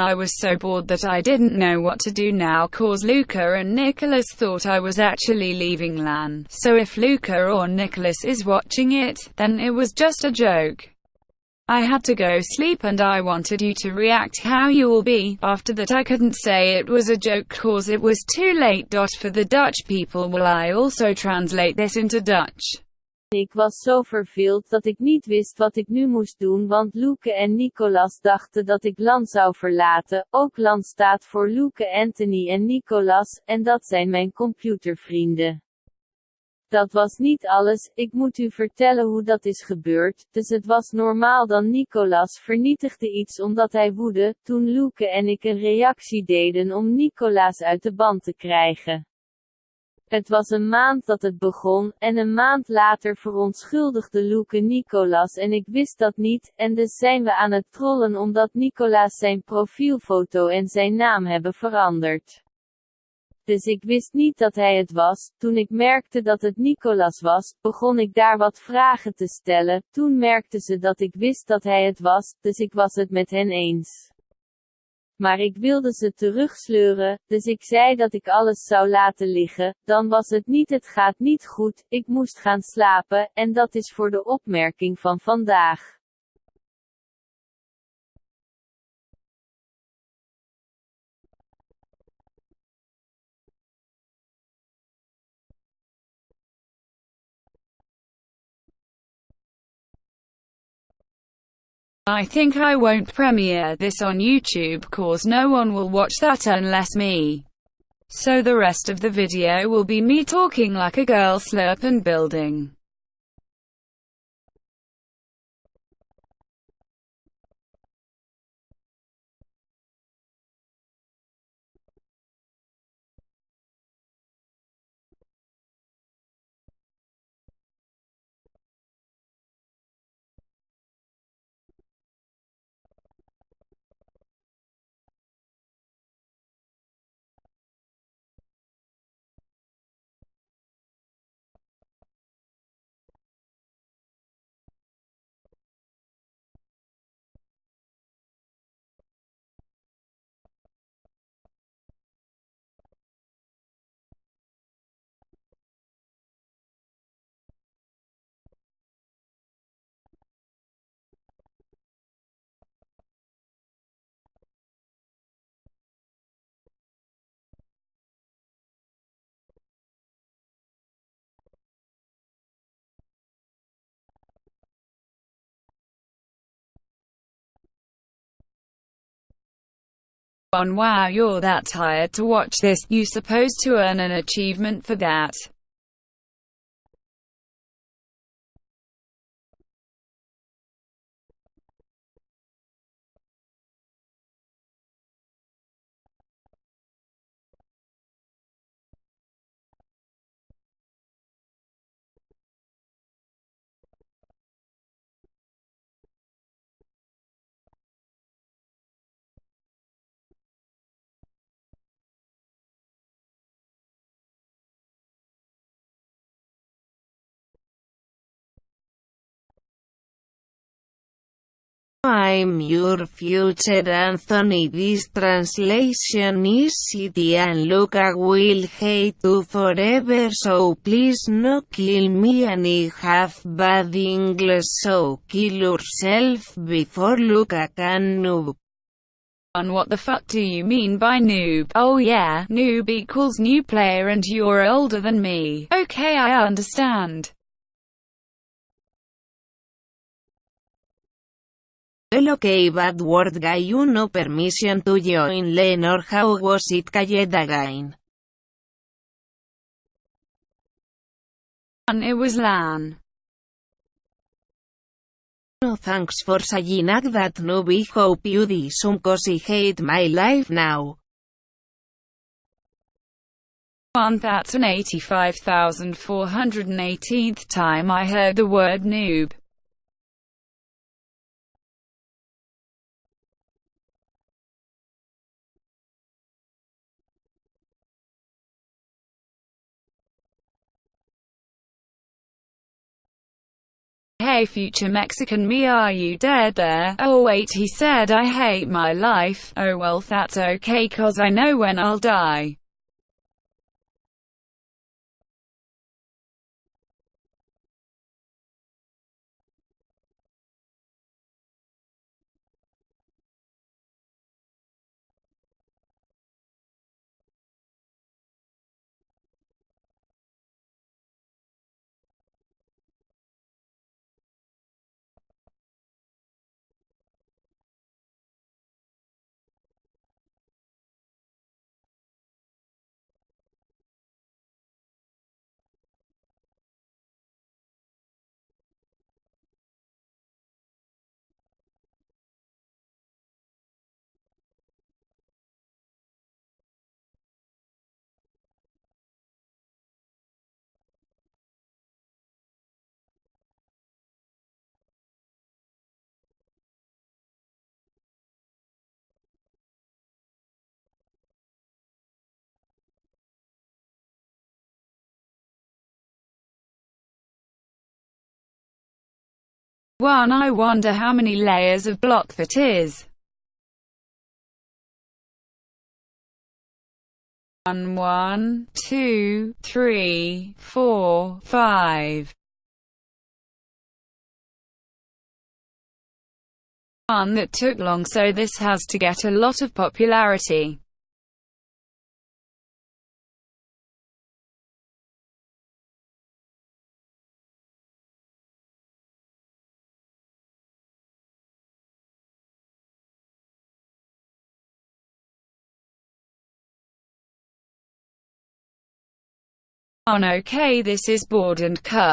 I was so bored that I didn't know what to do now, cause Luca and Nicholas thought I was actually leaving LAN. So if Luca or Nicholas is watching it, then it was just a joke. I had to go sleep and I wanted you to react how you will be. After that I couldn't say it was a joke cause it was too late. For the Dutch people, will I also translate this into Dutch? Ik was zo verveeld dat ik niet wist wat ik nu moest doen, want Luke en Nicolas dachten dat ik LAN zou verlaten. Ook LAN staat voor Luke, Anthony en Nicolas, en dat zijn mijn computervrienden. Dat was niet alles, ik moet u vertellen hoe dat is gebeurd. Dus het was normaal dan Nicolas vernietigde iets omdat hij woedde, toen Luke en ik een reactie deden om Nicolas uit de band te krijgen. Het was een maand dat het begon, en een maand later verontschuldigde Luke Nicolas en ik wist dat niet, en dus zijn we aan het trollen omdat Nicolas zijn profielfoto en zijn naam hebben veranderd. Dus ik wist niet dat hij het was. Toen ik merkte dat het Nicolas was, begon ik daar wat vragen te stellen. Toen merkten ze dat ik wist dat hij het was, dus ik was het met hen eens. Maar ik wilde ze terugsleuren, dus ik zei dat ik alles zou laten liggen. Dan was het niet, het gaat niet goed, ik moest gaan slapen, en dat is voor de opmerking van vandaag. I think I won't premiere this on YouTube cause no one will watch that unless me. So the rest of the video will be me talking like a girl slurp and building. Wow, you're that tired to watch this, you supposed to earn an achievement for that. I'm your future Anthony. This translation is shitty and Luca will hate you forever, so please no kill me, and I have bad English, so kill yourself before Luca can noob. What the fuck do you mean by noob? Oh yeah, noob equals new player and you're older than me. Okay, I understand. Well, okay, bad word guy, you no permission to join LAN, or how was it called again? It was LAN. No thanks for saying that noob. I hope you do some cause I hate my life now. That's an 85,418th time I heard the word noob. Hey future Mexican me, are you dead there? Oh wait, he said I hate my life. Oh well, that's okay, cause I know when I'll die. One, I wonder how many layers of block that is. 1, 2, 3, 4, 5. One that took long, so this has to get a lot of popularity. Okay, this is board and cut.